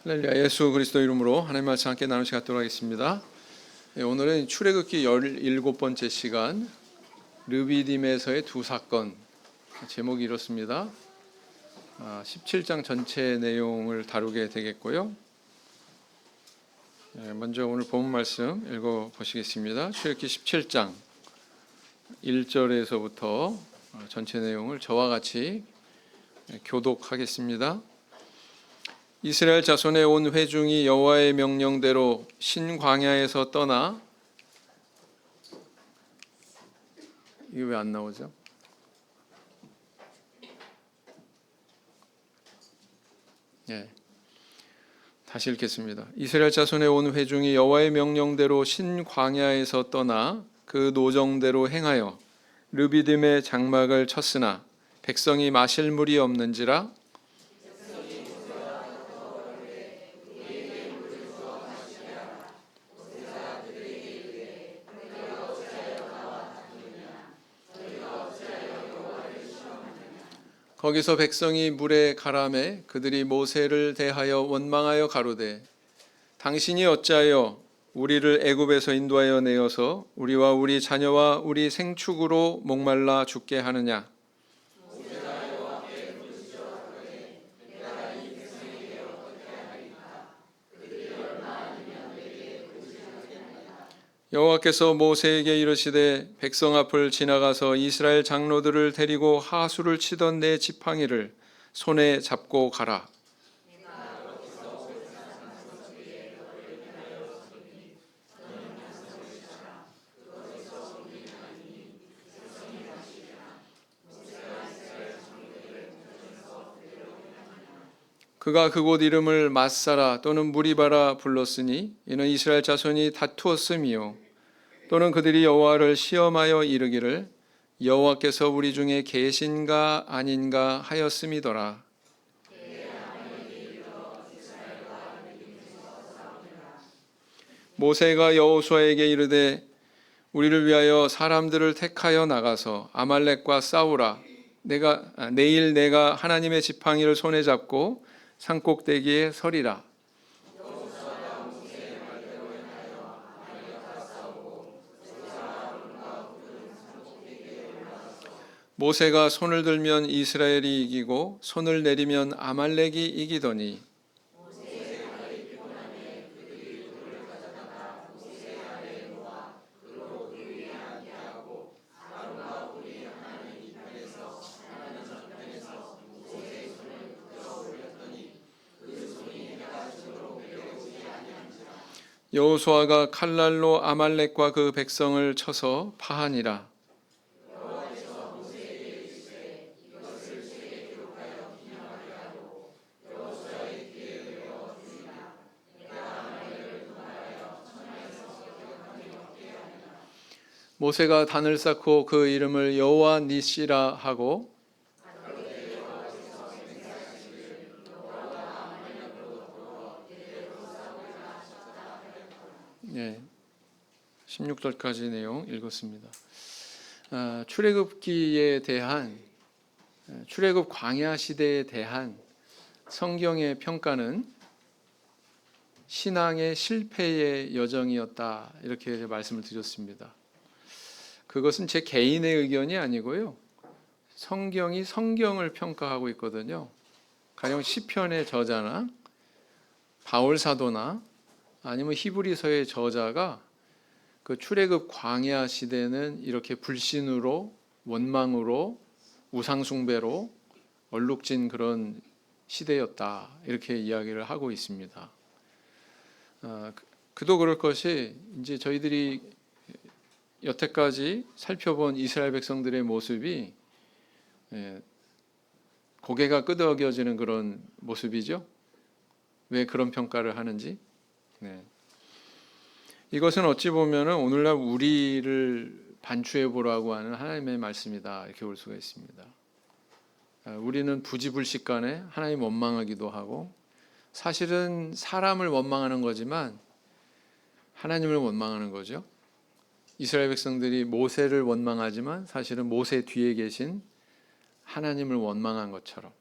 할렐루야. 예수 그리스도 이름으로 하나님 말씀 함께 나누시 갖도록 하겠습니다. 오늘은 출애굽기 17번째 시간 르비딤에서의 두 사건, 제목이 이렇습니다. 17장 전체 내용을 다루게 되겠고요. 먼저 오늘 본문 말씀 읽어보시겠습니다. 출애굽기 17장 1절에서부터 전체 내용을 저와 같이 교독하겠습니다. 이스라엘 자손의 온 회중이 여호와의 명령대로 신광야에서 떠나, 이게 왜 안 나오죠? 다시 읽겠습니다. 이스라엘 자손의 온 회중이 여호와의 명령대로 신광야에서 떠나 그 노정대로 행하여 르비딤의 장막을 쳤으나 백성이 마실 물이 없는지라 거기서 백성이 물에 가라매 그들이 모세를 대하여 원망하여 가로되 당신이 어찌하여 우리를 애굽에서 인도하여 내어서 우리와 우리 자녀와 우리 생축으로 목말라 죽게 하느냐. 여호와께서 모세에게 이르시되 백성 앞을 지나가서 이스라엘 장로들을 데리고 하수를 치던 내 지팡이를 손에 잡고 가라. 그가 그곳 이름을 마사라 또는 무리바라 불렀으니 이는 이스라엘 자손이 다투었음이요 또는 그들이 여호와를 시험하여 이르기를 여호와께서 우리 중에 계신가 아닌가 하였음이더라. 모세가 여호수아에게 이르되 우리를 위하여 사람들을 택하여 나가서 아말렉과 싸우라. 내일 내가 하나님의 지팡이를 손에 잡고 산꼭대기에 서리라. 모세가 손을 들면 이스라엘이 이기고 손을 내리면 아말렉이 이기더니 여호수아가 칼날로 아말렉과 그 백성을 쳐서 파하니라. 모세가 단을 쌓고 그 이름을 여호와 니시라 하고 16절까지 내용 읽었습니다. 출애굽기에 대한 출애굽 광야 시대에 대한 성경의 평가는 신앙의 실패의 여정이었다, 이렇게 말씀을 드렸습니다. 그것은 제 개인의 의견이 아니고요, 성경이 성경을 평가하고 있거든요. 가령 시편의 저자나 바울 사도나 아니면 히브리서의 저자가 그 출애굽 광야 시대는 이렇게 불신으로, 원망으로, 우상숭배로 얼룩진 그런 시대였다, 이렇게 이야기를 하고 있습니다. 그도 그럴 것이 이제 저희들이 여태까지 살펴본 이스라엘 백성들의 모습이 고개가 끄덕여지는 그런 모습이죠. 왜 그런 평가를 하는지. 이것은 어찌 보면 오늘날 우리를 반추해 보라고 하는 하나님의 말씀이다, 이렇게 볼 수가 있습니다. 우리는 부지불식간에 하나님 원망하기도 하고, 사실은 사람을 원망하는 거지만 하나님을 원망하는 거죠. 이스라엘 백성들이 모세를 원망하지만 사실은 모세 뒤에 계신 하나님을 원망한 것처럼.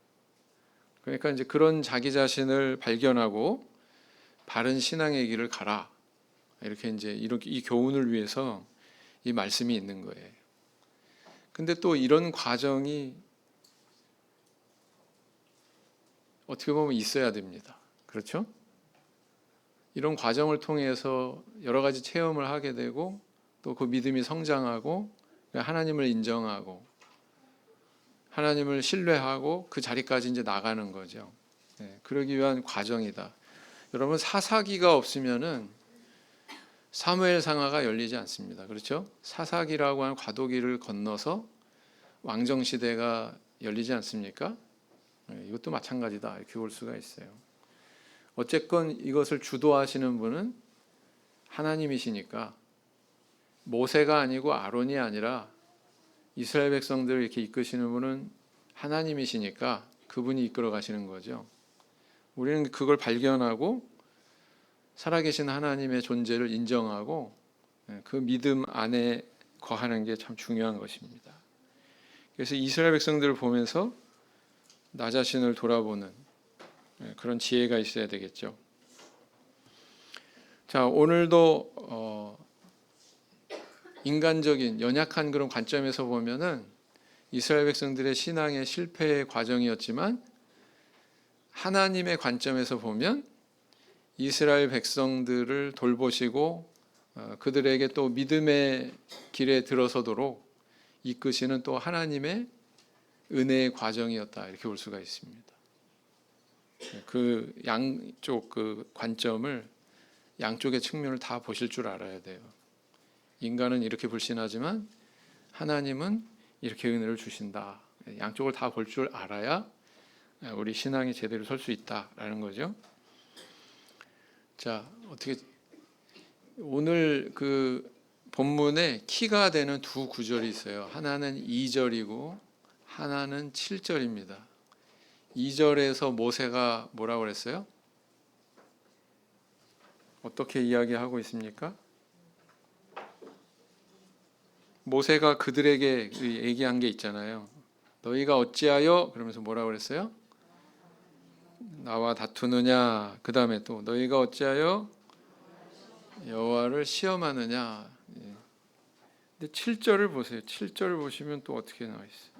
그러니까 이제 그런 자기 자신을 발견하고 바른 신앙의 길을 가라. 이렇게 이 교훈을 위해서 이 말씀이 있는 거예요. 근데 또 이런 과정이 어떻게 보면 있어야 됩니다. 그렇죠? 이런 과정을 통해서 여러 가지 체험을 하게 되고 또 그 믿음이 성장하고 하나님을 인정하고 하나님을 신뢰하고 그 자리까지 이제 나가는 거죠. 그러기 위한 과정이다. 여러분, 사사기가 없으면은 사무엘 상하가 열리지 않습니다. 그렇죠? 사사기라고 하는 과도기를 건너서 왕정 시대가 열리지 않습니까? 이것도 마찬가지다. 이렇게 볼 수가 있어요. 어쨌건 이것을 주도하시는 분은 하나님이시니까 모세가 아니고 아론이 아니라 이스라엘 백성들을 이렇게 이끄시는 분은 하나님이시니까 그분이 이끌어 가시는 거죠. 우리는 그걸 발견하고 살아계신 하나님의 존재를 인정하고 그 믿음 안에 거하는 게 참 중요한 것입니다. 그래서 이스라엘 백성들을 보면서 나 자신을 돌아보는 그런 지혜가 있어야 되겠죠. 자, 오늘도 인간적인 연약한 그런 관점에서 보면은 이스라엘 백성들의 신앙의 실패의 과정이었지만 하나님의 관점에서 보면 이스라엘 백성들을 돌보시고 그들에게 또 믿음의 길에 들어서도록 이끄시는 또 하나님의 은혜의 과정이었다. 이렇게 볼 수가 있습니다. 그 양쪽 그 관점을 양쪽의 측면을 다 보실 줄 알아야 돼요. 인간은 이렇게 불신하지만 하나님은 이렇게 은혜를 주신다. 양쪽을 다 볼 줄 알아야 우리 신앙이 제대로 설 수 있다라는 거죠. 자, 어떻게 오늘 그 본문에 키가 되는 두 구절이 있어요. 하나는 2절이고 하나는 7절입니다. 2절에서 모세가 뭐라고 그랬어요? 어떻게 이야기하고 있습니까? 모세가 그들에게 얘기한 게 있잖아요. 너희가 어찌하여 그러면서 뭐라고 그랬어요? 나와 다투느냐. 그 다음에 또 너희가 어찌하여 여호와를 시험하느냐. 근데 7절을 보세요. 7절을 보시면 또 어떻게 나와 있어요?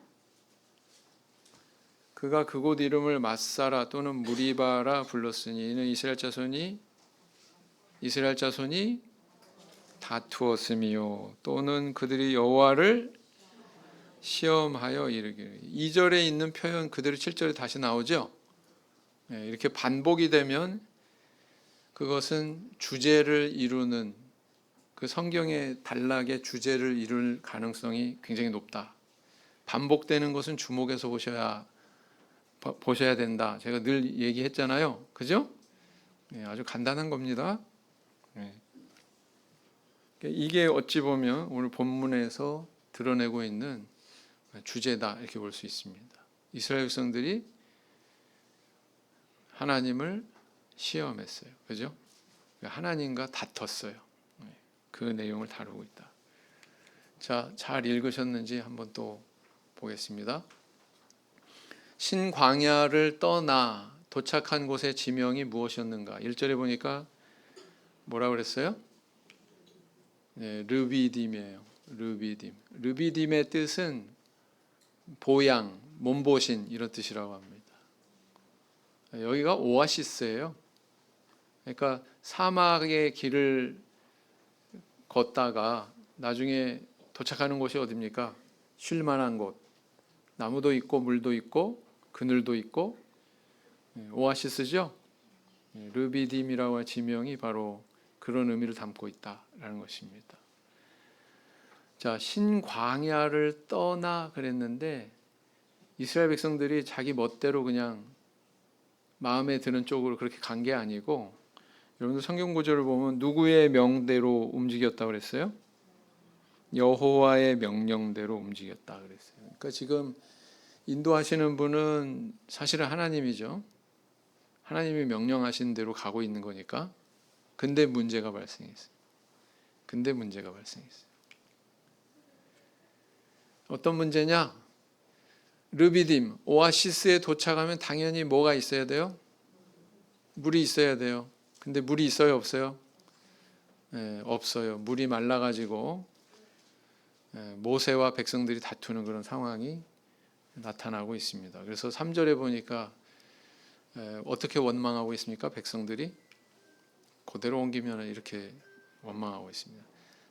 그가 그곳 이름을 마사라 또는 무리바라 불렀으니 이는 이스라엘 자손이 다투었으며 또는 그들이 여호와를 시험하여 이르기를. 2절에 있는 표현 그대로 7절에 다시 나오죠. 이렇게 반복이 되면 그것은 주제를 이루는 그 성경의 단락의 주제를 이룰 가능성이 굉장히 높다. 반복되는 것은 주목해서 보셔야 된다. 제가 늘 얘기했잖아요. 그죠? 아주 간단한 겁니다. 이게 어찌 보면 오늘 본문에서 드러내고 있는 주제다. 이렇게 볼 수 있습니다. 이스라엘 백성들이 하나님을 시험했어요. 그죠? 하나님과 다퉜어요. 그 내용을 다루고 있다. 자, 잘 읽으셨는지 한번 또 보겠습니다. 신광야를 떠나 도착한 곳의 지명이 무엇이었는가? 1절에 보니까 뭐라고 그랬어요? 르비딤이에요. 르비딤의 뜻은 보양, 몸보신 이런 뜻이라고 합니다. 여기가 오아시스예요. 그러니까 사막의 길을 걷다가 나중에 도착하는 곳이 어디입니까? 쉴 만한 곳. 나무도 있고 물도 있고 그늘도 있고 오아시스죠. 르비딤이라고 하는 지명이 바로 그런 의미를 담고 있다라는 것입니다. 자, 신광야를 떠나 그랬는데 이스라엘 백성들이 자기 멋대로 그냥 마음에 드는 쪽으로 그렇게 간 게 아니고, 여러분들 성경 구절을 보면 누구의 명대로 움직였다 그랬어요? 여호와의 명령대로 움직였다 그랬어요. 그러니까 지금 인도하시는 분은 사실은 하나님이죠. 하나님이 명령하신 대로 가고 있는 거니까. 근데 문제가 발생했어요. 어떤 문제냐? 르비딤, 오아시스에 도착하면 당연히 뭐가 있어야 돼요? 물이 있어야 돼요. 근데 물이 있어요, 없어요? 없어요. 물이 말라가지고 모세와 백성들이 다투는 그런 상황이 나타나고 있습니다. 그래서 3절에 보니까 어떻게 원망하고 있습니까? 백성들이 그대로 옮기면 이렇게 원망하고 있습니다.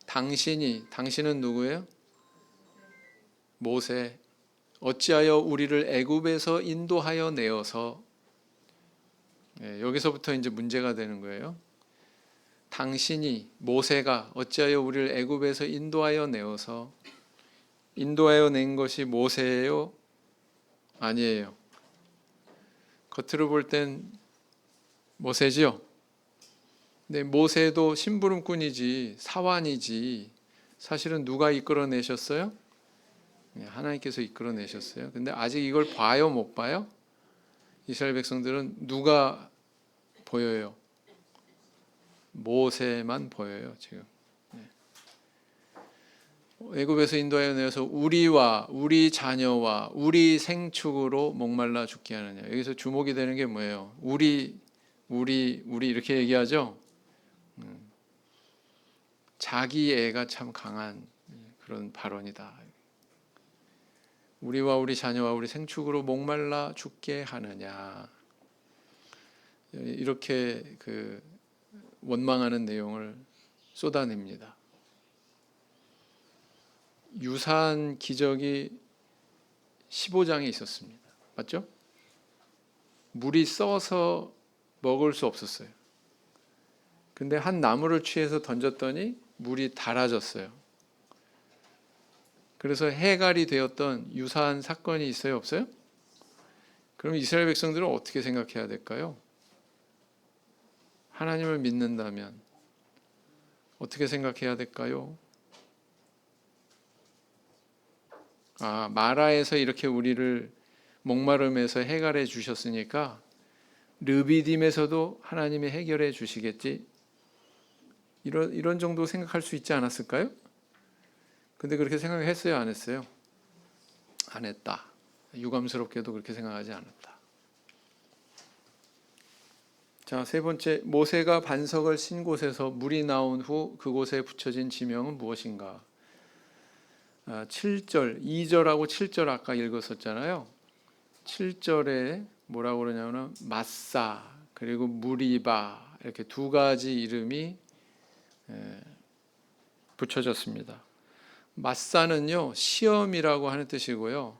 당신은 누구예요? 모세. 어찌하여 우리를 애굽에서 인도하여 내어서, 여기서부터 이제 문제가 되는 거예요. 모세가 어찌하여 우리를 애굽에서 인도하여 내어서, 인도하여 낸 것이 모세예요? 아니에요. 겉으로 볼 땐 모세지요. 근데 모세도 심부름꾼이지 사환이지, 사실은 누가 이끌어내셨어요? 하나님께서 이끌어내셨어요. 근데 아직 이걸 봐요, 못 봐요? 이스라엘 백성들은 누가 보여요? 모세만 보여요, 지금. 애굽에서 인도하여 내어서 우리와 우리 자녀와 우리 생축으로 목말라 죽게 하느냐. 여기서 주목이 되는 게 뭐예요? 우리 이렇게 얘기하죠. 자기 애가 참 강한 그런 발언이다. 우리와 우리 자녀와 우리 생축으로 목말라 죽게 하느냐. 이렇게 원망하는 내용을 쏟아냅니다. 유사한 기적이 15장에 있었습니다. 맞죠? 물이 써서 먹을 수 없었어요. 근데 한 나무를 취해서 던졌더니 물이 달아졌어요. 그래서 해갈이 되었던 유사한 사건이 있어요, 없어요? 그럼 이스라엘 백성들은 어떻게 생각해야 될까요? 하나님을 믿는다면 어떻게 생각해야 될까요? 마라에서 이렇게 우리를 목마름에서 해결해 주셨으니까 르비딤에서도 하나님이 해결해 주시겠지. 이런 정도 생각할 수 있지 않았을까요? 근데 그렇게 생각했어요, 안 했어요? 안 했다. 유감스럽게도 그렇게 생각하지 않았다. 자, 세 번째, 모세가 반석을 신 곳에서 물이 나온 후 그곳에 붙여진 지명은 무엇인가? 7절, 2절하고 7절 아까 읽었었잖아요. 7절에 뭐라고 그러냐면 마사 그리고 무리바 이렇게 두 가지 이름이 붙여졌습니다. 마사는요, 시험이라고 하는 뜻이고요.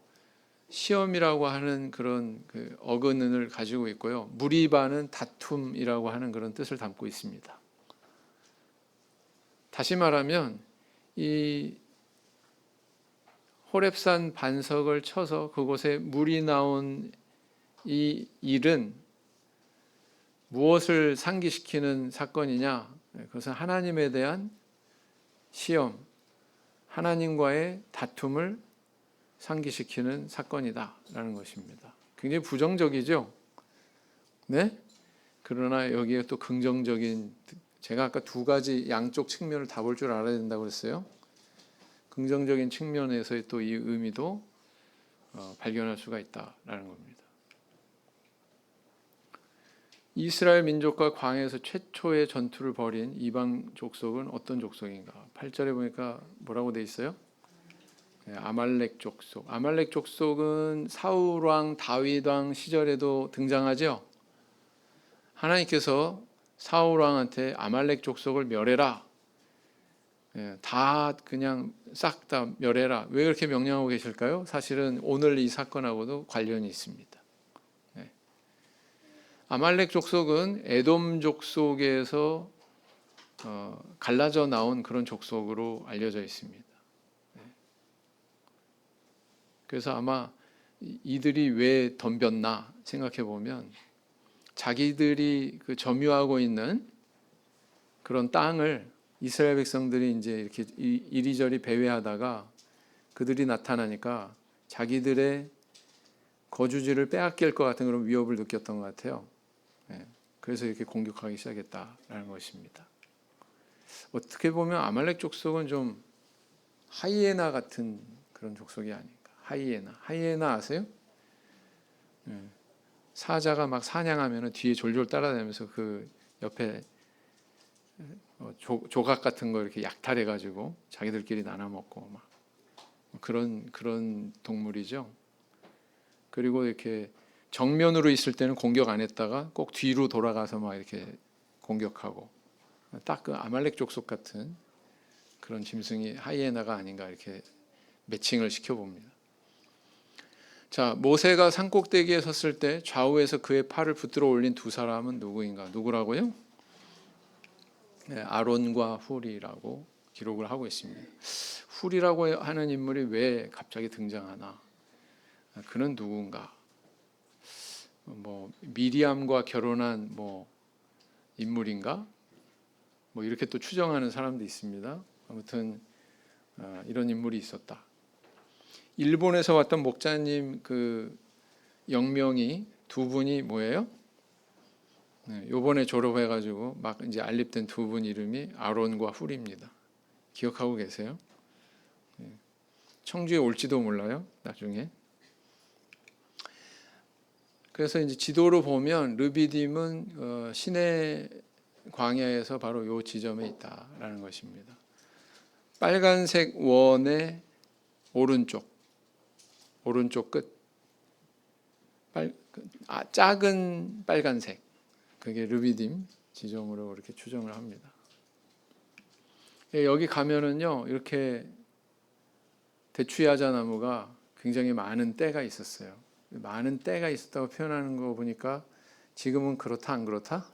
시험이라고 하는 그런 어근을 가지고 있고요. 무리바는 다툼이라고 하는 그런 뜻을 담고 있습니다. 다시 말하면 이 호렙산 반석을 쳐서 그곳에 물이 나온 이 일은 무엇을 상기시키는 사건이냐? 그것은 하나님에 대한 시험, 하나님과의 다툼을 상기시키는 사건이다라는 것입니다. 굉장히 부정적이죠? 네? 그러나 여기에 또 긍정적인, 제가 아까 두 가지 양쪽 측면을 다 볼 줄 알아야 된다고 그랬어요. 긍정적인 측면에서의 또 이 의미도 발견할 수가 있다라는 겁니다. 이스라엘 민족과 광야에서 최초의 전투를 벌인 이방 족속은 어떤 족속인가? 8절에 보니까 뭐라고 돼 있어요? 아말렉 족속. 아말렉 족속은 사울 왕, 다윗 왕 시절에도 등장하죠. 하나님께서 사울 왕한테 아말렉 족속을 멸해라. 다 그냥 싹 다 멸해라. 왜 그렇게 명령하고 계실까요? 사실은 오늘 이 사건하고도 관련이 있습니다. 아말렉 족속은 에돔 족속에서 갈라져 나온 그런 족속으로 알려져 있습니다. 그래서 아마 이들이 왜 덤볐나 생각해 보면 자기들이 점유하고 있는 그런 땅을 이스라엘 백성들이 이제 이렇게 이리저리 배회하다가 그들이 나타나니까 자기들의 거주지를 빼앗길 것 같은 그런 위협을 느꼈던 것 같아요. 그래서 이렇게 공격하기 시작했다라는 것입니다. 어떻게 보면 아말렉 족속은 좀 하이에나 같은 그런 족속이 아닌가. 하이에나 아세요? 사자가 막 사냥하면 뒤에 졸졸 따라다니면서 그 옆에 조각 같은 거 이렇게 약탈해 가지고 자기들끼리 나눠 먹고 막 그런 동물이죠. 그리고 이렇게 정면으로 있을 때는 공격 안 했다가 꼭 뒤로 돌아가서 막 이렇게 공격하고, 딱 그 아말렉 족속 같은 그런 짐승이 하이에나가 아닌가 이렇게 매칭을 시켜봅니다. 자, 모세가 산꼭대기에 섰을 때 좌우에서 그의 팔을 붙들어 올린 두 사람은 누구인가? 누구라고요? 네, 아론과 훌이라고 기록을 하고 있습니다. 훌이라고 하는 인물이 왜 갑자기 등장하나? 그는 누군가? 뭐 미리암과 결혼한 뭐 인물인가? 뭐 이렇게 또 추정하는 사람도 있습니다. 아무튼 이런 인물이 있었다. 일본에서 왔던 목자님 그 영명이 두 분이 뭐예요? 네, 요번에 졸업해가지고 막 이제 알립된 두 분 이름이 아론과 훌입니다. 기억하고 계세요? 네. 청주에 올지도 몰라요, 나중에. 그래서 이제 지도로 보면 르비딤은 시내 광야에서 바로 요 지점에 있다라는 것입니다. 빨간색 원의 오른쪽 끝, 작은 빨간색, 그게 르비딤 지점으로 이렇게 추정을 합니다. 여기 가면은요, 이렇게 대추야자 나무가 굉장히 많은 때가 있었어요. 많은 때가 있었다고 표현하는 거 보니까 지금은 그렇다 안 그렇다?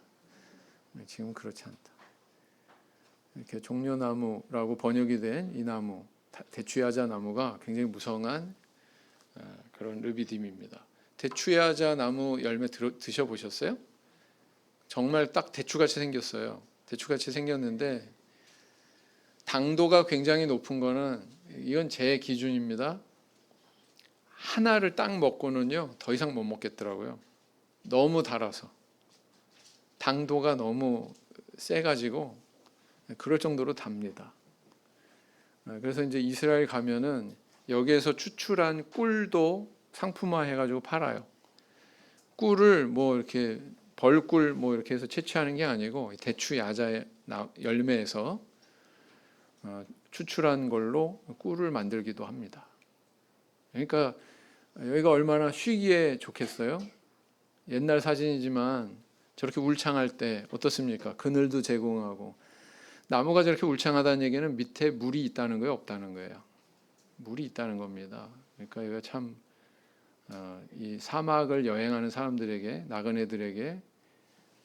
지금은 그렇지 않다. 이렇게 종려나무라고 번역이 된 이 나무, 대추야자 나무가 굉장히 무성한 그런 르비딤입니다. 대추야자 나무 열매 드셔보셨어요? 정말 딱 대추같이 생겼어요. 대추같이 생겼는데 당도가 굉장히 높은 거는, 이건 제 기준입니다. 하나를 딱 먹고는요 더 이상 못 먹겠더라고요. 너무 달아서, 당도가 너무 세가지고 그럴 정도로 답니다. 그래서 이제 이스라엘 가면은 여기에서 추출한 꿀도 상품화 해가지고 팔아요. 꿀을 뭐 이렇게 벌꿀 뭐 이렇게 해서 채취하는 게 아니고 대추 야자의 열매에서 추출한 걸로 꿀을 만들기도 합니다. 그러니까 여기가 얼마나 쉬기에 좋겠어요. 옛날 사진이지만 저렇게 울창할 때 어떻습니까? 그늘도 제공하고. 나무가 저렇게 울창하다는 얘기는 밑에 물이 있다는 거예요, 없다는 거예요? 물이 있다는 겁니다. 그러니까 이거 참 이 사막을 여행하는 사람들에게, 나그네들에게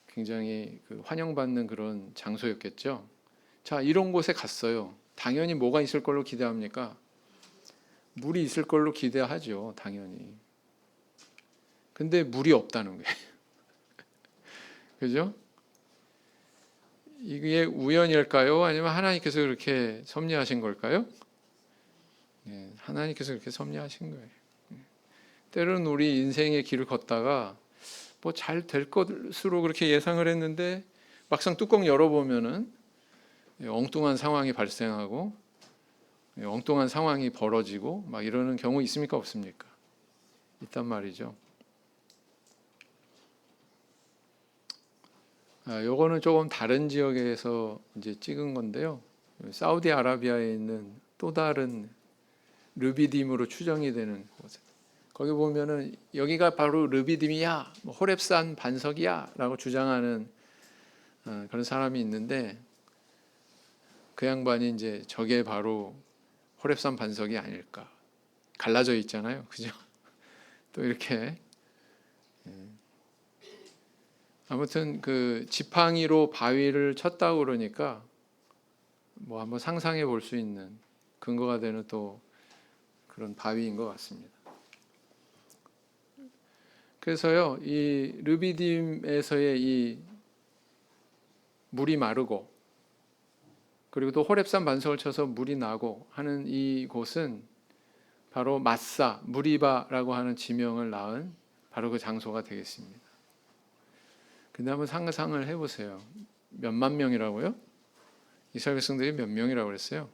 굉장히 환영받는 그런 장소였겠죠. 자, 이런 곳에 갔어요. 당연히 뭐가 있을 걸로 기대합니까? 물이 있을 걸로 기대하죠, 당연히. 근데 물이 없다는 거예요. 그죠? 이게 우연일까요? 아니면 하나님께서 그렇게 섭리하신 걸까요? 네, 하나님께서 그렇게 섭리하신 거예요. 때로는 우리 인생의 길을 걷다가 뭐 잘 될 것으로 그렇게 예상을 했는데 막상 뚜껑 열어보면은 엉뚱한 상황이 발생하고 엉뚱한 상황이 벌어지고 막 이러는 경우 있습니까? 없습니까? 있단 말이죠. 요거는 조금 다른 지역에서 이제 찍은 건데요. 사우디아라비아에 있는 또 다른 르비딤으로 추정이 되는 곳. 거기 보면은 여기가 바로 르비딤이야, 뭐 호렙산 반석이야라고 주장하는 그런 사람이 있는데, 그 양반이 이제 저게 바로 호렙산 반석이 아닐까. 갈라져 있잖아요, 그죠? 또 이렇게 아무튼 그 지팡이로 바위를 쳤다고 그러니까 뭐 한번 상상해 볼 수 있는 근거가 되는 또 그런 바위인 것 같습니다. 그래서요, 이 르비딤에서의 이 물이 마르고 그리고 또 호렙산 반석을 쳐서 물이 나고 하는 이 곳은 바로 마사, 무리바라고 하는 지명을 낳은 바로 그 장소가 되겠습니다. 근데 한번 상상을 해보세요. 몇만 명이라고요? 이스라엘 백성들이 몇 명이라고 그랬어요?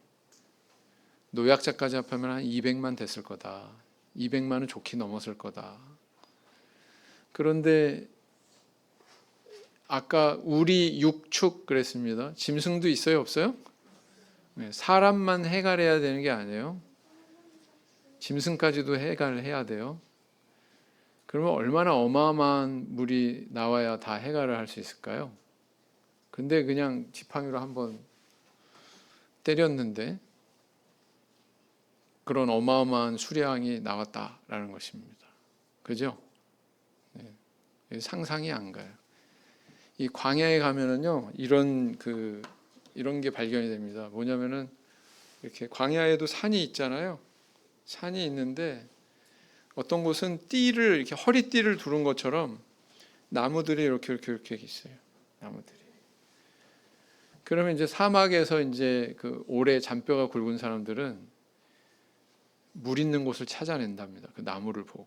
노약자까지 합하면 한 200만 됐을 거다. 200만은 좋게 넘었을 거다. 그런데 아까 우리 육축 그랬습니다. 짐승도 있어요, 없어요? 네, 사람만 해갈해야 되는 게 아니에요. 짐승까지도 해갈해야 돼요. 그러면 얼마나 어마어마한 물이 나와야 다 해갈을 할 수 있을까요? 근데 그냥 지팡이로 한번 때렸는데 그런 어마어마한 수량이 나왔다라는 것입니다. 그죠? 네, 상상이 안 가요. 이 광야에 가면은요, 이런 게 발견이 됩니다. 뭐냐면은 이렇게 광야에도 산이 있잖아요. 산이 있는데 어떤 곳은 띠를 이렇게 허리띠를 두른 것처럼 나무들이 이렇게 있어요. 나무들이. 그러면 이제 사막에서 이제 그 오래 잔뼈가 굵은 사람들은 물 있는 곳을 찾아낸답니다. 그 나무를 보고.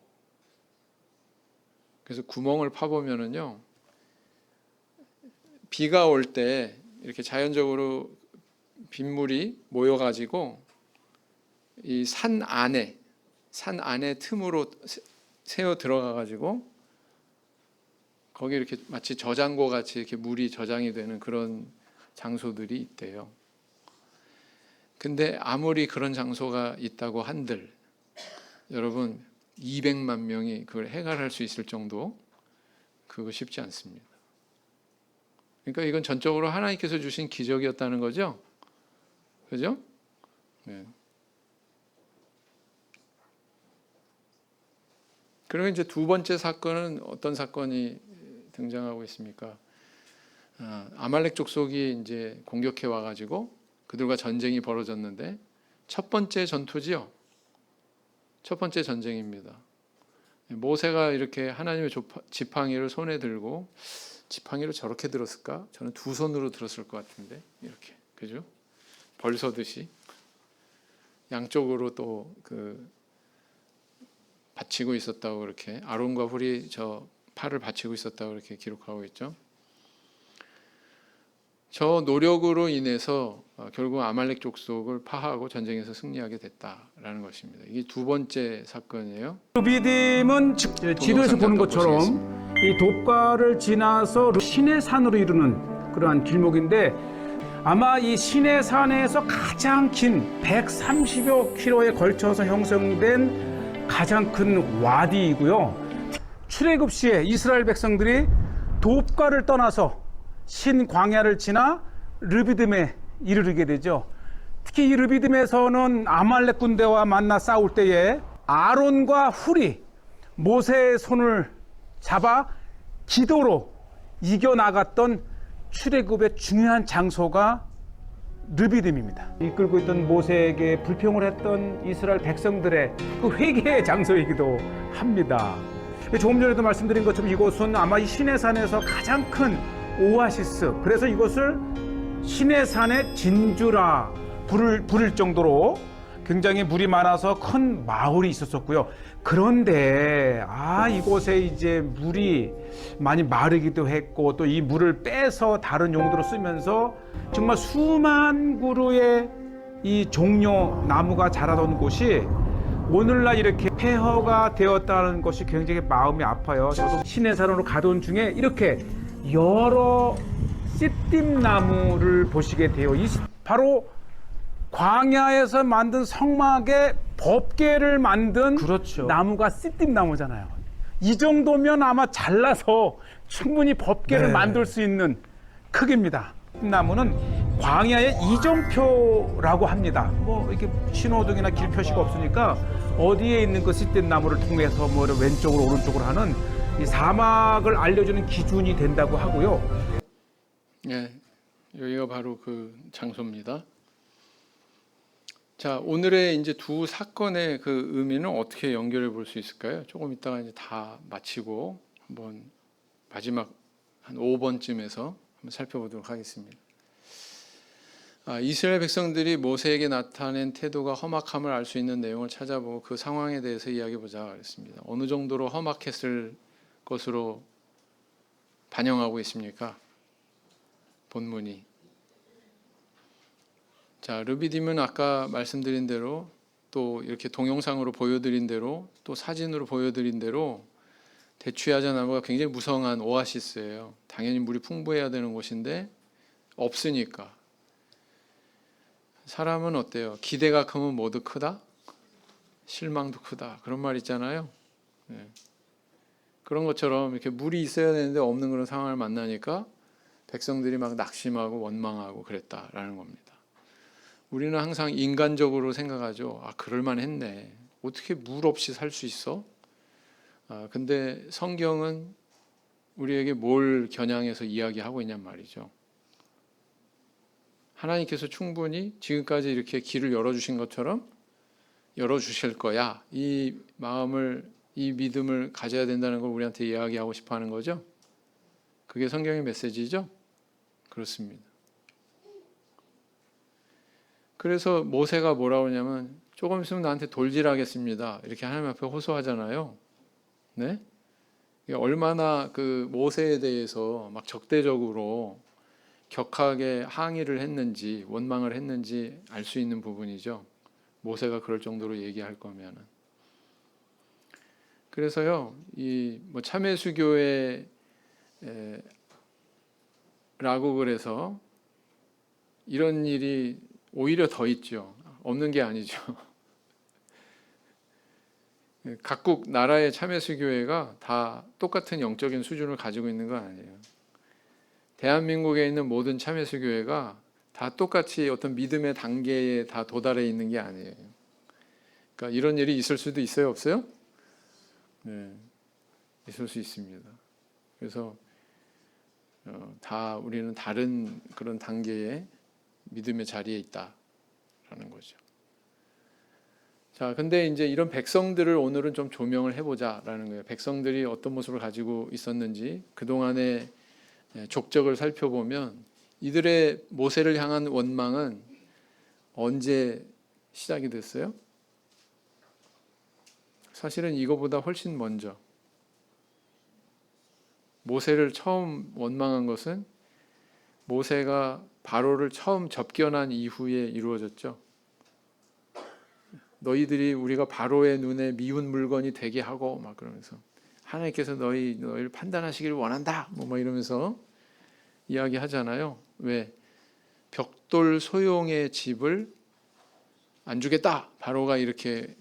그래서 구멍을 파보면은요, 비가 올 때 이렇게 자연적으로 빗물이 모여가지고 이 산 안에 틈으로 새어 들어가가지고 거기 이렇게 마치 저장고 같이 이렇게 물이 저장이 되는 그런 장소들이 있대요. 근데 아무리 그런 장소가 있다고 한들 여러분 200만 명이 그걸 해결할 수 있을 정도 그거 쉽지 않습니다. 그러니까 이건 전적으로 하나님께서 주신 기적이었다는 거죠. 그죠? 네. 그리고 이제 두 번째 사건은 어떤 사건이 등장하고 있습니까? 아말렉 족속이 이제 공격해 와가지고 그들과 전쟁이 벌어졌는데 첫 번째 전투지요. 첫 번째 전쟁입니다. 모세가 이렇게 하나님의 지팡이를 손에 들고 지팡이를 저렇게 들었을까? 저는 두 손으로 들었을 것 같은데 이렇게 그죠? 벌서듯이 양쪽으로 또 받치고 있었다고 이렇게 아론과 훌이 저 팔을 받치고 있었다고 이렇게 기록하고 있죠. 저 노력으로 인해서 결국 아말렉 족속을 파하고 전쟁에서 승리하게 됐다라는 것입니다. 이게 두 번째 사건이에요. 르비딤은 지도에서 보는 것처럼 이 돕가를 지나서 시내산으로 이르는 그러한 길목인데 아마 이 시내산에서 가장 긴 130여 킬로에 걸쳐서 형성된 가장 큰 와디이고요. 출애굽 시에 이스라엘 백성들이 돕가를 떠나서 신광야를 지나 르비딤에 이르게 되죠. 특히 이 르비딤에서는 아말렉 군대와 만나 싸울 때에 아론과 훌이 모세의 손을 잡아 기도로 이겨나갔던 출애굽의 중요한 장소가 르비딤입니다. 이끌고 있던 모세에게 불평을 했던 이스라엘 백성들의 그 회개의 장소이기도 합니다. 조금 전에도 말씀드린 것처럼 이곳은 아마 이 시내산에서 가장 큰 오아시스, 그래서 이것을 시내산의 진주라 부를 정도로 굉장히 물이 많아서 큰 마을이 있었었고요. 그런데 이곳에 이제 물이 많이 마르기도 했고 또 이 물을 빼서 다른 용도로 쓰면서 정말 수만 그루의 이 종려 나무가 자라던 곳이 오늘날 이렇게 폐허가 되었다는 것이 굉장히 마음이 아파요. 저도 시내산으로 가던 중에 이렇게 여러 씨띠나무를 보시게 돼요. 이 바로 광야에서 만든 성막의 법궤를 만든 나무가 씨띠나무잖아요. 이 정도면 아마 잘라서 충분히 법궤를 만들 수 있는 크기입니다. 나무는 광야의 이정표라고 합니다. 뭐 이렇게 신호등이나 길 표시가 없으니까 어디에 있는 그 씨띠나무를 통해서 뭐 왼쪽으로 오른쪽으로 하는 이 사막을 알려주는 기준이 된다고 하고요. 네, 여기가 바로 그 장소입니다. 자, 오늘의 이제 두 사건의 그 의미는 어떻게 연결해 볼 수 있을까요? 조금 이따가 이제 다 마치고 한번 마지막 한 5번쯤에서 한번 살펴보도록 하겠습니다. 이스라엘 백성들이 모세에게 나타낸 태도가 험악함을 알 수 있는 내용을 찾아보고 그 상황에 대해서 이야기해 보자 그랬습니다. 어느 정도로 험악했을 것으로 반영하고 있습니까? 본문이. 자, 르비딤은 아까 말씀드린 대로 또 이렇게 동영상으로 보여드린 대로 또 사진으로 보여드린 대로 대추야자 나무가 굉장히 무성한 오아시스예요. 당연히 물이 풍부해야 되는 곳인데 없으니까. 사람은 어때요? 기대가 크면 뭐도 크다? 실망도 크다. 그런 말 있잖아요. 네. 그런 것처럼 이렇게 물이 있어야 되는데 없는 그런 상황을 만나니까 백성들이 막 낙심하고 원망하고 그랬다라는 겁니다. 우리는 항상 인간적으로 생각하죠. 아, 그럴만 했네. 어떻게 물 없이 살 수 있어? 근데 성경은 우리에게 뭘 겨냥해서 이야기하고 있냔 말이죠. 하나님께서 충분히 지금까지 이렇게 길을 열어주신 것처럼 열어주실 거야. 이 마음을, 이 믿음을 가져야 된다는 걸 우리한테 이야기하고 싶어 하는 거죠. 그게 성경의 메시지죠. 그렇습니다. 그래서 모세가 뭐라고 하냐면 조금 있으면 나한테 돌질하겠습니다. 이렇게 하나님 앞에 호소하잖아요. 네? 얼마나 그 모세에 대해서 막 적대적으로 격하게 항의를 했는지 원망을 했는지 알 수 있는 부분이죠. 모세가 그럴 정도로 얘기할 거면은. 그래서요, 이 뭐 참회수교회 라고 그래서 이런 일이 오히려 더 있죠. 없는 게 아니죠. 각국 나라의 참회수교회가 다 똑같은 영적인 수준을 가지고 있는 건 아니에요. 대한민국에 있는 모든 참회수교회가 다 똑같이 어떤 믿음의 단계에 다 도달해 있는 게 아니에요. 그러니까 이런 일이 있을 수도 있어요, 없어요? 네, 있을 수 있습니다. 그래서 다 우리는 다른 그런 단계의 믿음의 자리에 있다라는 거죠. 자, 근데 이제 이런 백성들을 오늘은 좀 조명을 해보자라는 거예요. 백성들이 어떤 모습을 가지고 있었는지 그동안의 족적을 살펴보면 이들의 모세를 향한 원망은 언제 시작이 됐어요? 사실은 이거보다 훨씬 먼저. 모세를 처음 원망한 것은 모세가 바로를 처음 접견한 이후에 이루어졌죠. 너희들이 우리가 바로의 눈에 미운 물건이 되게 하고 막 그러면서 하나님께서 너희를 판단하시기를 원한다 뭐 이러면서 이야기하잖아요. 왜? 벽돌 소용의 집을 안 주겠다. 바로가 이렇게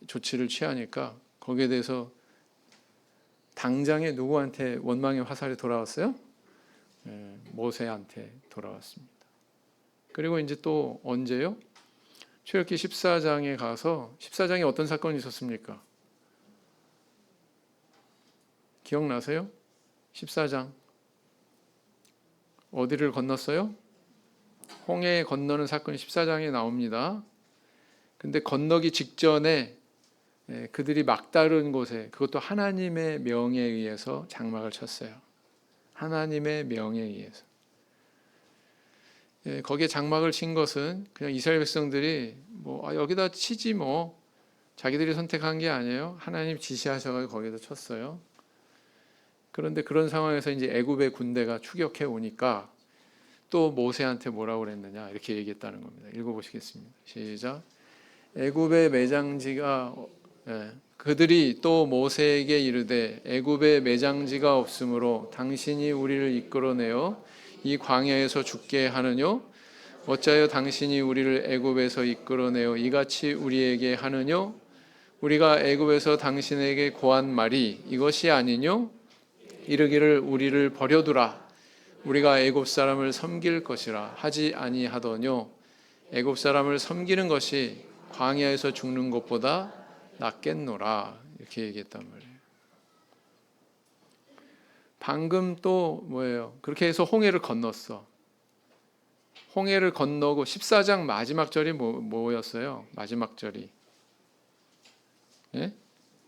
조치를 취하니까 거기에 대해서 당장에 누구한테 원망의 화살이 돌아왔어요? 모세한테 돌아왔습니다. 그리고 이제 또 언제요? 출애굽기 14장에 가서 14장에 어떤 사건이 있었습니까? 기억나세요? 14장 어디를 건넜어요? 홍해 건너는 사건이 14장에 나옵니다. 근데 건너기 직전에 그들이 막다른 곳에 그것도 하나님의 명에 의해서 장막을 쳤어요. 하나님의 명에 의해서. 거기에 장막을 친 것은 그냥 이스라엘 백성들이 여기다 치지 뭐 자기들이 선택한 게 아니에요. 하나님 지시하셔서 거기다 쳤어요. 그런데 그런 상황에서 이제 애굽의 군대가 추격해 오니까 또 모세한테 뭐라고 그랬느냐 이렇게 얘기했다는 겁니다. 읽어보시겠습니다. 시작. 애굽의 매장지가 그들이 또 모세에게 이르되 애굽의 매장지가 없으므로 당신이 우리를 이끌어내어 이 광야에서 죽게 하느뇨? 어찌하여 당신이 우리를 애굽에서 이끌어내어 이같이 우리에게 하느뇨? 우리가 애굽에서 당신에게 고한 말이 이것이 아니뇨? 이르기를 우리를 버려두라. 우리가 애굽 사람을 섬길 것이라 하지 아니하더뇨? 애굽 사람을 섬기는 것이 광야에서 죽는 것보다 낫겠노라. 이렇게 얘기했단 말이에요. 방금 또 뭐예요? 그렇게 해서 홍해를 건넜어. 홍해를 건너고 14장 마지막 절이 뭐였어요? 마지막 절이. 예?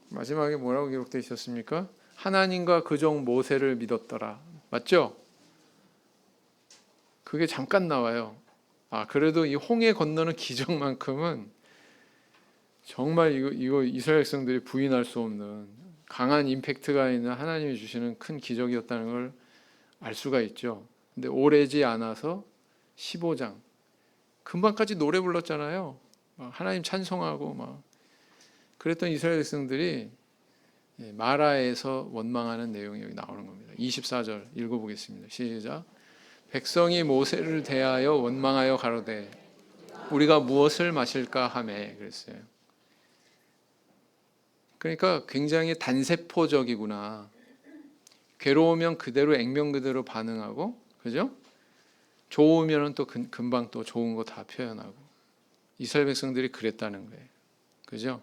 마지막에 뭐라고 기록되어 있었습니까? 하나님과 그종 모세를 믿었더라. 맞죠? 그게 잠깐 나와요. 그래도 이 홍해 건너는 기적만큼은 정말 이거 이스라엘 백성들이 부인할 수 없는 강한 임팩트가 있는 하나님이 주시는 큰 기적이었다는 걸 알 수가 있죠. 근데 오래지 않아서 15장 금방까지 노래 불렀잖아요. 하나님 찬송하고 막 그랬던 이스라엘 백성들이 마라에서 원망하는 내용이 여기 나오는 겁니다. 24절 읽어보겠습니다. 시작. 백성이 모세를 대하여 원망하여 가로되 우리가 무엇을 마실까 하매 그랬어요. 그러니까 굉장히 단세포적이구나. 괴로우면 그대로 액면 그대로 반응하고, 그죠? 좋으면은 또 금방 또 좋은 거 다 표현하고. 이스라엘 백성들이 그랬다는 거예요. 그죠?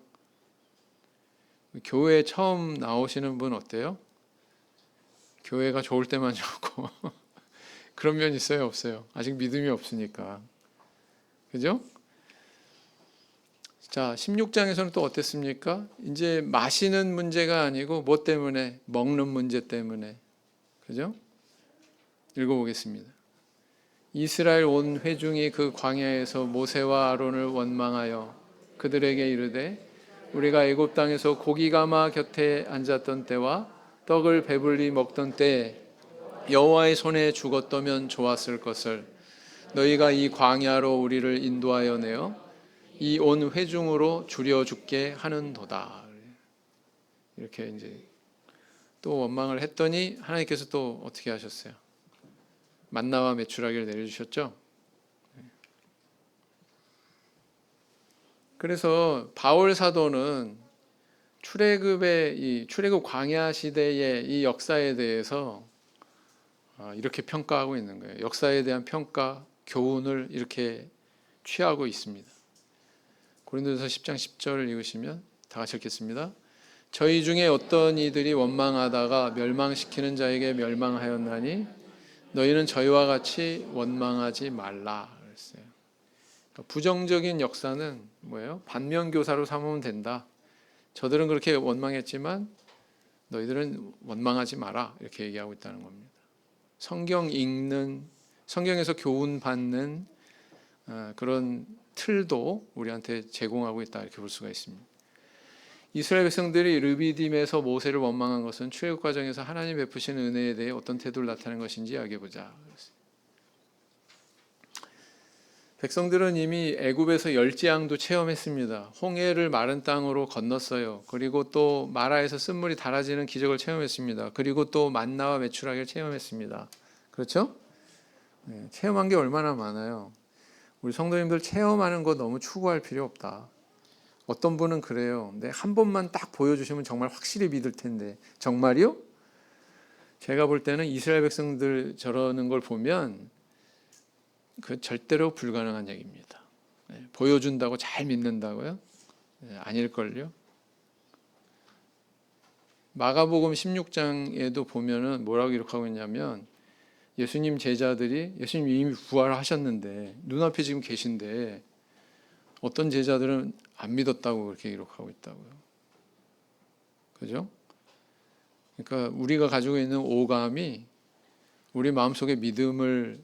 교회에 처음 나오시는 분 어때요? 교회가 좋을 때만 좋고 그런 면 있어요, 없어요? 아직 믿음이 없으니까. 그죠? 자, 16장에서는 또 어땠습니까? 이제 마시는 문제가 아니고 뭐 때문에? 먹는 문제 때문에. 그죠? 읽어보겠습니다. 이스라엘 온 회중이 그 광야에서 모세와 아론을 원망하여 그들에게 이르되 우리가 애굽 땅에서 고기 가마 곁에 앉았던 때와 떡을 배불리 먹던 때에 여호와의 손에 죽었더면 좋았을 것을 너희가 이 광야로 우리를 인도하여 내어 이 온 회중으로 줄여 죽게 하는도다. 이렇게 이제 또 원망을 했더니 하나님께서 또 어떻게 하셨어요? 만나와 메추라기를 내려주셨죠. 그래서 바울 사도는 출애굽 광야 시대의 이 역사에 대해서 이렇게 평가하고 있는 거예요. 역사에 대한 평가, 교훈을 이렇게 취하고 있습니다. 고린도서 10장 10절 읽으시면 다 같이 읽겠습니다. 저희 중에 어떤 이들이 원망하다가 멸망시키는 자에게 멸망하였나니 너희는 저희와 같이 원망하지 말라 그랬어요. 그러니까 부정적인 역사는 뭐예요? 반면교사로 삼으면 된다. 저들은 그렇게 원망했지만 너희들은 원망하지 마라 이렇게 얘기하고 있다는 겁니다. 성경 읽는, 성경에서 교훈 받는 그런 틀도 우리한테 제공하고 있다 이렇게 볼 수가 있습니다. 이스라엘 백성들이 르비딤에서 모세를 원망한 것은 출애굽 과정에서 하나님 베푸신 은혜에 대해 어떤 태도를 나타내는 것인지 이야기해보자. 백성들은 이미 애굽에서 열지양도 체험했습니다. 홍해를 마른 땅으로 건넜어요. 그리고 또 마라에서 쓴물이 달아지는 기적을 체험했습니다. 그리고 또 만나와 메추라기를 체험했습니다. 그렇죠? 네, 체험한 게 얼마나 많아요. 우리 성도님들 체험하는 거 너무 추구할 필요 없다. 어떤 분은 그래요. 근데 한 번만 딱 보여주시면 정말 확실히 믿을 텐데 정말이요? 제가 볼 때는 이스라엘 백성들 저러는 걸 보면 그 절대로 불가능한 얘기입니다. 보여준다고 잘 믿는다고요? 아닐걸요? 마가복음 16장에도 보면은 뭐라고 기록하고 있냐면 예수님 제자들이 예수님 이미 부활하셨는데 눈앞에 지금 계신데 어떤 제자들은 안 믿었다고 그렇게 기록하고 있다고요. 그죠? 그러니까 우리가 가지고 있는 오감이 우리 마음속에 믿음을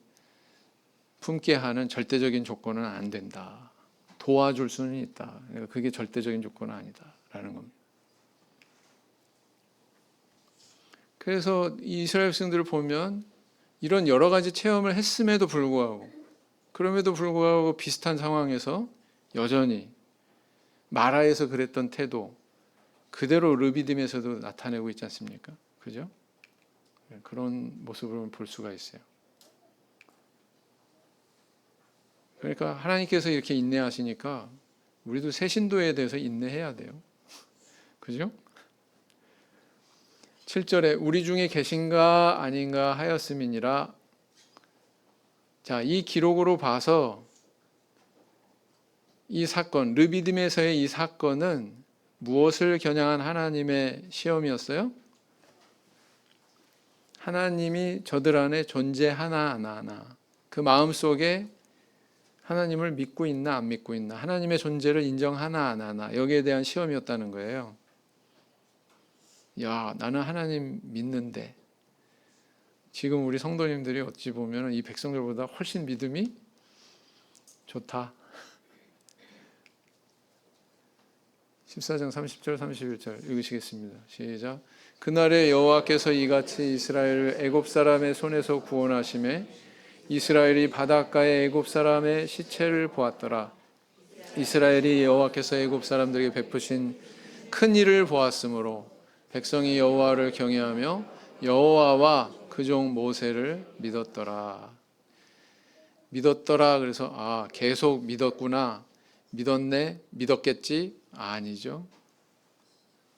품게 하는 절대적인 조건은 안 된다. 도와줄 수는 있다. 그러니까 그게 절대적인 조건은 아니다라는 겁니다. 그래서 이스라엘 백성들을 보면 이런 여러 가지 체험을 했음에도 불구하고 그럼에도 불구하고 비슷한 상황에서 여전히 마라에서 그랬던 태도 그대로 르비딤에서도 나타내고 있지 않습니까? 그죠? 그런 모습을 볼 수가 있어요. 그러니까 하나님께서 이렇게 인내하시니까 우리도 새 신도에 대해서 인내해야 돼요. 그죠? 7절에 우리 중에 계신가 아닌가 하였음이니라. 자, 이 기록으로 봐서 이 사건, 르비딤에서의 이 사건은 무엇을 겨냥한 하나님의 시험이었어요? 하나님이 저들 안에 존재하나 안 하나, 그 마음속에 하나님을 믿고 있나 안 믿고 있나, 하나님의 존재를 인정하나 안 하나, 여기에 대한 시험이었다는 거예요. 야, 나는 하나님 믿는데 지금 우리 성도님들이 어찌 보면 이 백성들보다 훨씬 믿음이 좋다. 14장 30절 31절 읽으시겠습니다. 시작. 그날에 여호와께서 이같이 이스라엘을 애굽 사람의 손에서 구원하심에 이스라엘이 바닷가에 애굽 사람의 시체를 보았더라. 이스라엘이 여호와께서 애굽 사람들에게 베푸신 큰 일을 보았으므로 백성이 여호와를 경외하며 여호와와 그 종 모세를 믿었더라. 믿었더라. 그래서 계속 믿었구나. 믿었네. 믿었겠지? 아니죠.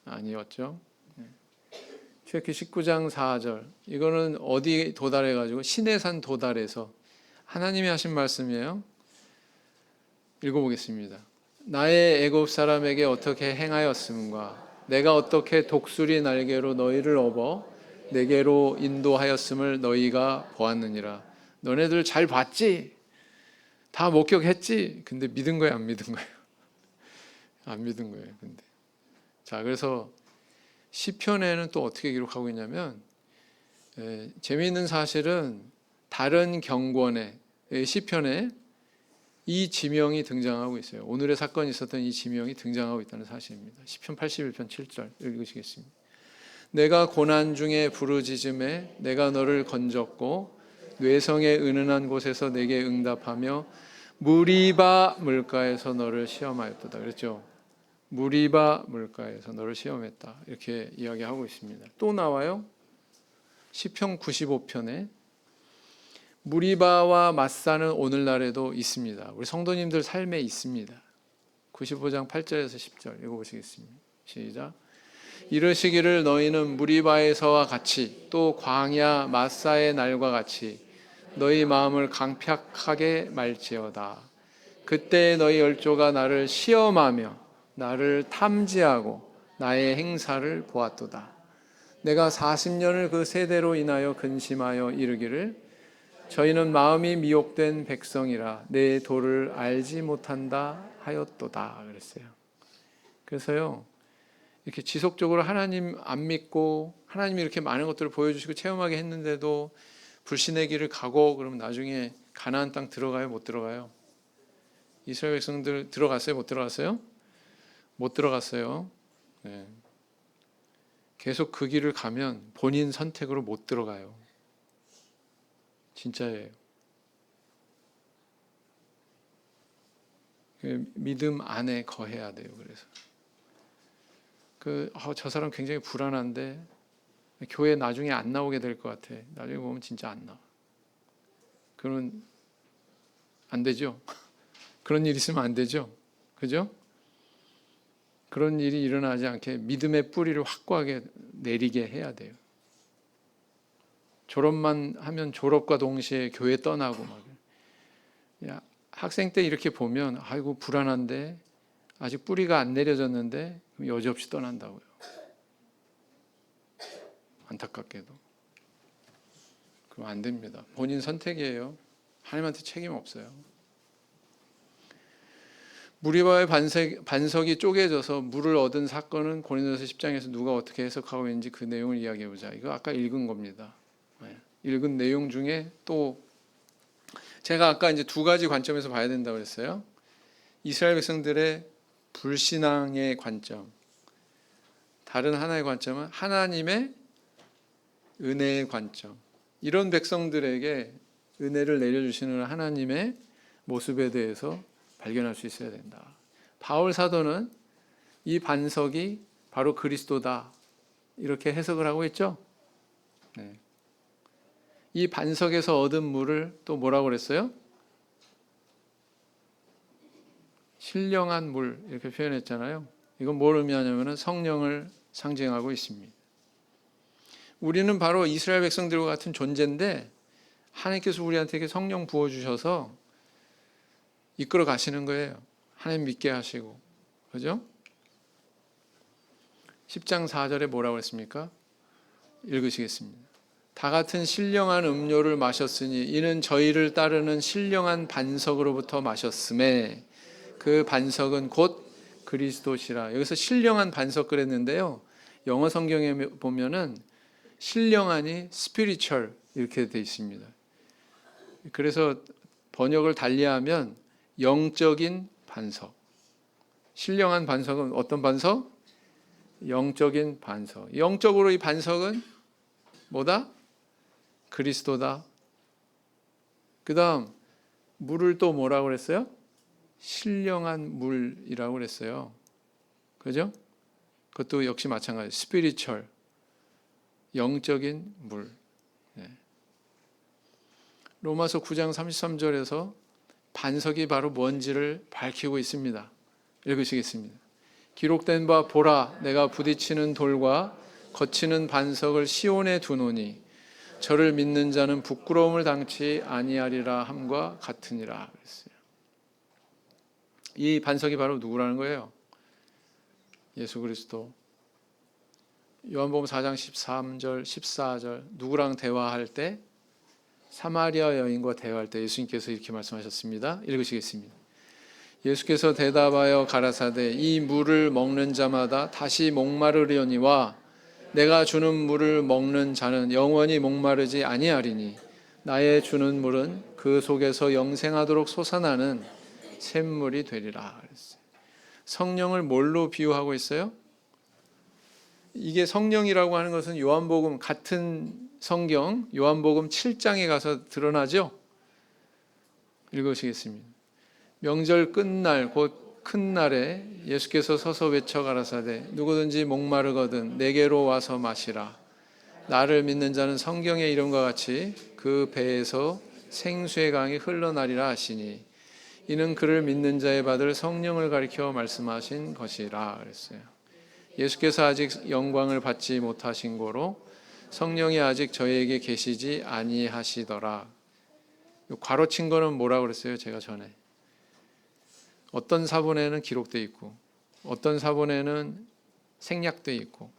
아니었죠. 출애굽기 19장 4절. 이거는 어디 도달해 가지고 시내산 도달해서 하나님이 하신 말씀이에요. 읽어보겠습니다. 나의 애굽 사람에게 어떻게 행하였음과 내가 어떻게 독수리 날개로 너희를 업어 내게로 인도하였음을 너희가 보았느니라. 너네들 잘 봤지? 다 목격했지? 근데 믿은 거예요, 안 믿은 거예요? 안 믿은 거예요. 근데 자, 그래서 시편에는 또 어떻게 기록하고 있냐면 재미있는 사실은 다른 경권의 시편에 이 지명이 등장하고 있어요. 오늘의 사건이 있었던 이 지명이 등장하고 있다는 사실입니다. 시편 81편 7절 읽으시겠습니다. 내가 고난 중에 부르짖음에 내가 너를 건졌고 뇌성의 은은한 곳에서 내게 응답하며 무리바 물가에서 너를 시험하였도다. 그랬죠. 무리바 물가에서 너를 시험했다. 이렇게 이야기하고 있습니다. 또 나와요. 시편 95편에 무리바와 맞사는 오늘날에도 있습니다. 우리 성도님들 삶에 있습니다. 95장 8절에서 10절 읽어보시겠습니다. 시작. 이르시기를 너희는 무리바에서와 같이 또 광야 마사의 날과 같이 너희 마음을 강팍하게 말지어다. 그때 너희 열조가 나를 시험하며 나를 탐지하고 나의 행사를 보았도다. 내가 40년을 그 세대로 인하여 근심하여 이르기를 저희는 마음이 미혹된 백성이라 내 도를 알지 못한다 하였도다 그랬어요. 그래서요, 이렇게 지속적으로 하나님 안 믿고 하나님이 이렇게 많은 것들을 보여주시고 체험하게 했는데도 불신의 길을 가고 그러면 나중에 가나안 땅 들어가요? 못 들어가요? 이스라엘 백성들 들어갔어요? 못 들어갔어요? 못 들어갔어요. 네. 계속 그 길을 가면 본인 선택으로 못 들어가요. 진짜예요. 믿음 안에 거해야 돼요. 그래서 저 사람 굉장히 불안한데 교회 나중에 안 나오게 될 것 같아. 나중에 보면 진짜 안 나와. 그러면 안 되죠. 그런 일 있으면 안 되죠. 그죠? 그런 일이 일어나지 않게 믿음의 뿌리를 확고하게 내리게 해야 돼요. 졸업만 하면 졸업과 동시에 교회 떠나고 막. 학생 때 이렇게 보면 아이고 불안한데 아직 뿌리가 안 내려졌는데 여지없이 떠난다고요. 안타깝게도. 그럼 안 됩니다. 본인 선택이에요. 하나님한테 책임 없어요. 무리바의 반석이 쪼개져서 물을 얻은 사건은 고린도서 10장에서 누가 어떻게 해석하고 있는지 그 내용을 이야기해보자. 이거 아까 읽은 겁니다. 읽은 내용 중에 또 제가 아까 이제 두 가지 관점에서 봐야 된다고 그랬어요. 이스라엘 백성들의 불신앙의 관점, 다른 하나의 관점은 하나님의 은혜의 관점. 이런 백성들에게 은혜를 내려주시는 하나님의 모습에 대해서 발견할 수 있어야 된다. 바울 사도는 이 반석이 바로 그리스도다 이렇게 해석을 하고 있죠. 네. 이 반석에서 얻은 물을 또 뭐라고 그랬어요? 신령한 물 이렇게 표현했잖아요. 이건 뭘 의미하냐면 성령을 상징하고 있습니다. 우리는 바로 이스라엘 백성들과 같은 존재인데 하나님께서 우리한테 성령 부어주셔서 이끌어 가시는 거예요. 하나님 믿게 하시고. 그죠? 10장 4절에 뭐라고 했습니까? 읽으시겠습니다. 다 같은 신령한 음료를 마셨으니 이는 저희를 따르는 신령한 반석으로부터 마셨음에 그 반석은 곧 그리스도시라. 여기서 신령한 반석 그랬는데요. 영어 성경에 보면은 신령하니 spiritual 이렇게 돼 있습니다. 그래서 번역을 달리하면 영적인 반석. 신령한 반석은 어떤 반석? 영적인 반석. 영적으로 이 반석은 뭐다? 그리스도다. 그 다음 물을 또 뭐라고 그랬어요? 신령한 물이라고 그랬어요. 그죠? 그것도 역시 마찬가지. 스피리추얼, 영적인 물. 로마서 9장 33절에서 반석이 바로 뭔지를 밝히고 있습니다. 읽으시겠습니다. 기록된 바 보라, 내가 부딪히는 돌과 거치는 반석을 시온에 두노니 저를 믿는 자는 부끄러움을 당치 아니하리라 함과 같으니라 그랬어요. 이 반석이 바로 누구라는 거예요? 예수 그리스도. 요한복음 4장 13절 14절 누구랑 대화할 때, 사마리아 여인과 대화할 때 예수님께서 이렇게 말씀하셨습니다. 읽으시겠습니다. 예수께서 대답하여 가라사대 이 물을 먹는 자마다 다시 목마르려니와 내가 주는 물을 먹는 자는 영원히 목마르지 아니하리니 나의 주는 물은 그 속에서 영생하도록 솟아나는 샘물이 되리라 그랬어요. 성령을 뭘로 비유하고 있어요? 이게 성령이라고 하는 것은 요한복음 같은 성경 요한복음 7장에 가서 드러나죠. 읽으시겠습니다. 명절 끝날 곧 큰 날에 예수께서 서서 외쳐 가라사대 누구든지 목마르거든 내게로 와서 마시라. 나를 믿는 자는 성경의 이름과 같이 그 배에서 생수의 강이 흘러나리라 하시니 이는 그를 믿는 자의 받을 성령을 가리켜 말씀하신 것이라 그랬어요. 예수께서 아직 영광을 받지 못하신 고로 성령이 아직 저희에게 계시지 아니하시더라. 괄호친 거는 뭐라고 그랬어요? 제가 전에 어떤 사본에는 기록되어 있고 어떤 사본에는 생략되어 있고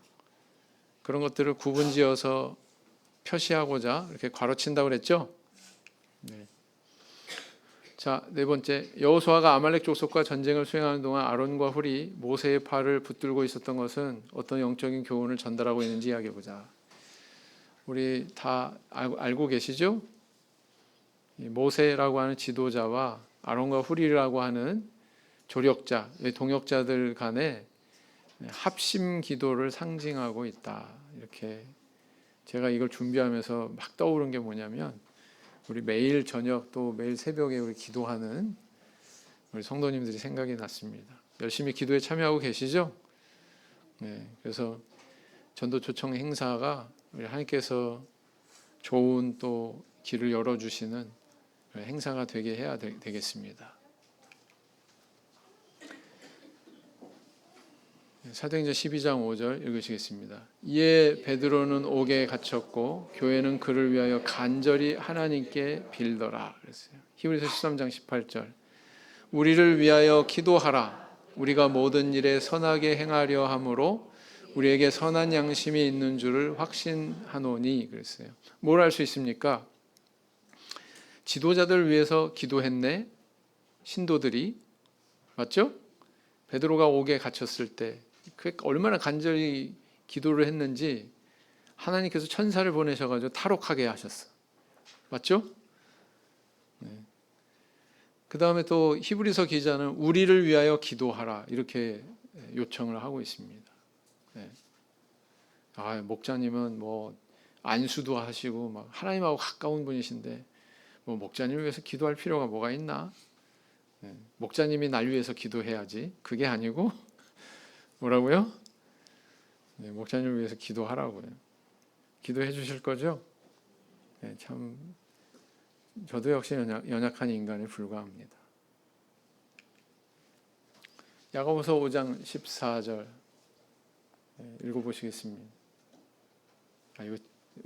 그런 것들을 구분지어서 표시하고자 이렇게 괄호친다고 그랬죠? 네. 자, 네 번째, 여호수아가 아말렉 족속과 전쟁을 수행하는 동안 아론과 훌이 모세의 팔을 붙들고 있었던 것은 어떤 영적인 교훈을 전달하고 있는지 이야기해 보자. 우리 다 알고 계시죠? 모세라고 하는 지도자와 아론과 훌이라고 하는 조력자, 동역자들 간의 합심 기도를 상징하고 있다. 이렇게 제가 이걸 준비하면서 막 떠오른 게 뭐냐면 우리 매일 저녁 또 매일 새벽에 우리 기도하는 우리 성도님들이 생각이 났습니다. 열심히 기도에 참여하고 계시죠? 네, 그래서 전도 초청 행사가 우리 하나님께서 좋은 또 길을 열어주시는 행사가 되게 해야 되겠습니다. 사도행전 12장 5절 읽으시겠습니다. 이에 베드로는 옥에 갇혔고 교회는 그를 위하여 간절히 하나님께 빌더라 그랬어요. 히브리서 13장 18절 우리를 위하여 기도하라. 우리가 모든 일에 선하게 행하려 함으로 우리에게 선한 양심이 있는 줄을 확신하노니 그랬어요. 뭘 할 수 있습니까? 지도자들 위해서 기도했네. 신도들이 맞죠? 베드로가 옥에 갇혔을 때 얼마나 간절히 기도를 했는지 하나님께서 천사를 보내셔가지고 탈옥하게 하셨어. 맞죠? 네. 그 다음에 또 히브리서 기자는 우리를 위하여 기도하라 이렇게 요청을 하고 있습니다. 네. 목자님은 뭐 안수도 하시고 막 하나님하고 가까운 분이신데 뭐 목자님을 위해서 기도할 필요가 뭐가 있나? 네. 목자님이 날 위해서 기도해야지. 그게 아니고 뭐라고요? 네, 목자님을 위해서 기도하라고요. 기도해 주실 거죠? 네, 참 저도 역시 연약한 인간에 불과합니다. 야고보서 5장 14절 읽어보시겠습니다. 이거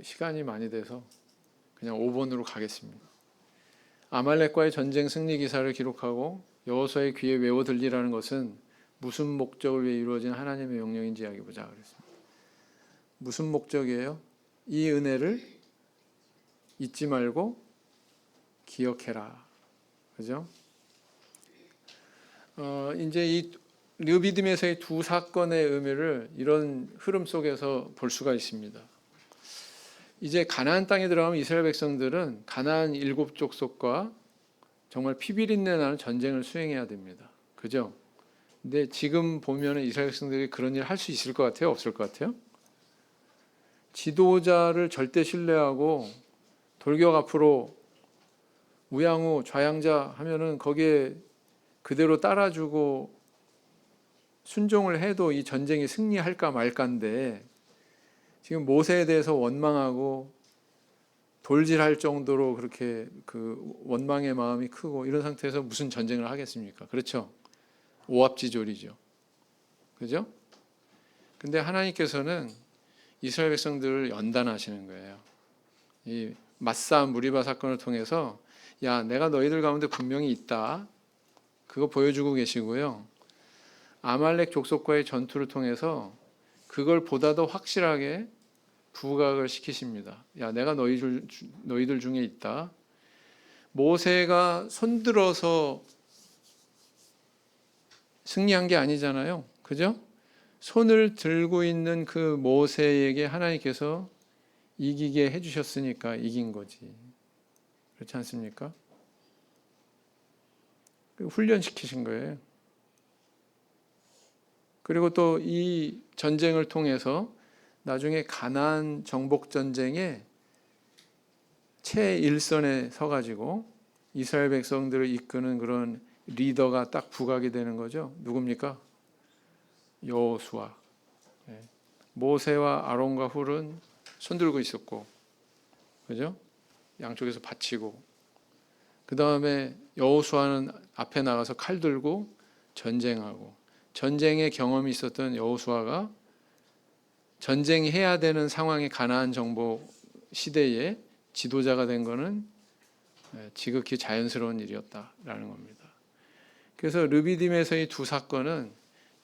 시간이 많이 돼서 그냥 5번으로 가겠습니다. 아말렉과의 전쟁 승리 기사를 기록하고 여호수아의 귀에 외워 들리라는 것은 무슨 목적을 위해 이루어진 하나님의 명령인지 이야기해보자 그랬습니다. 무슨 목적이에요? 이 은혜를 잊지 말고 기억해라. 그죠? 이제 이 르비딤에서의 두 사건의 의미를 이런 흐름 속에서 볼 수가 있습니다. 이제 가나안 땅에 들어가면 이스라엘 백성들은 가나안 7족속과 정말 피비린내 나는 전쟁을 수행해야 됩니다. 그죠? 근데 지금 보면 이스라엘 백성들이 그런 일 할 수 있을 것 같아요? 없을 것 같아요? 지도자를 절대 신뢰하고 돌격 앞으로 우양우 좌양자 하면은 거기에 그대로 따라주고 순종을 해도 이 전쟁이 승리할까 말까인데 지금 모세에 대해서 원망하고 돌질할 정도로 그렇게 그 원망의 마음이 크고 이런 상태에서 무슨 전쟁을 하겠습니까? 그렇죠? 오합지졸이죠. 그죠? 근데 하나님께서는 이스라엘 백성들을 연단하시는 거예요. 이 마사 무리바 사건을 통해서 야, 내가 너희들 가운데 분명히 있다. 그거 보여주고 계시고요. 아말렉 족속과의 전투를 통해서 그걸 보다 더 확실하게 부각을 시키십니다. 야, 내가 너희들 중에 있다. 모세가 손들어서 승리한 게 아니잖아요. 그죠? 손을 들고 있는 그 모세에게 하나님께서 이기게 해주셨으니까 이긴 거지. 그렇지 않습니까? 훈련시키신 거예요. 그리고 또 이 전쟁을 통해서 나중에 가나안 정복 전쟁에 최일선에 서가지고 이스라엘 백성들을 이끄는 그런 리더가 딱 부각이 되는 거죠. 누굽니까? 여호수아. 모세와 아론과 훌은 손들고 있었고, 그죠? 양쪽에서 받치고, 그 다음에 여호수아는 앞에 나가서 칼 들고 전쟁하고, 전쟁의 경험이 있었던 여호수아가 전쟁해야 되는 상황의 가나안 정복 시대에 지도자가 된 것은 지극히 자연스러운 일이었다라는 겁니다. 그래서 르비딤에서의 두 사건은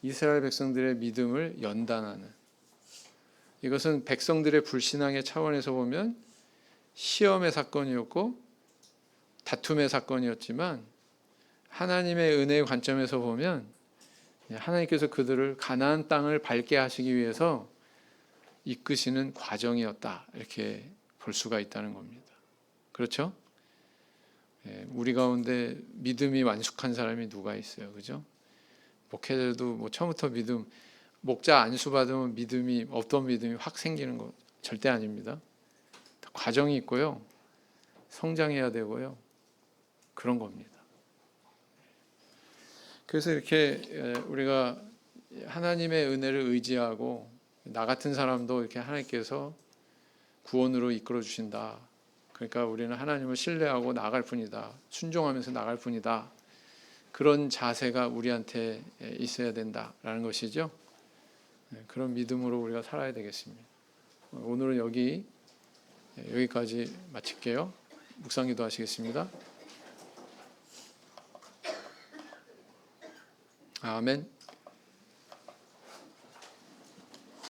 이스라엘 백성들의 믿음을 연단하는, 이것은 백성들의 불신앙의 차원에서 보면 시험의 사건이었고 다툼의 사건이었지만 하나님의 은혜의 관점에서 보면 하나님께서 그들을 가나안 땅을 밟게 하시기 위해서 이끄시는 과정이었다, 이렇게 볼 수가 있다는 겁니다. 그렇죠? 우리 가운데 믿음이 완숙한 사람이 누가 있어요? 그죠? 목회자도 뭐 처음부터 믿음, 목자 안수 받으면 믿음이, 어떤 믿음이 확 생기는 거 절대 아닙니다. 과정이 있고요, 성장해야 되고요, 그런 겁니다. 그래서 이렇게 우리가 하나님의 은혜를 의지하고 나 같은 사람도 이렇게 하나님께서 구원으로 이끌어 주신다. 그러니까 우리는 하나님을 신뢰하고 나갈 뿐이다. 순종하면서 나갈 뿐이다. 그런 자세가 우리한테 있어야 된다라는 것이죠. 그런 믿음으로 우리가 살아야 되겠습니다. 오늘은 여기까지 마칠게요. 묵상기도 하시겠습니다. 아멘.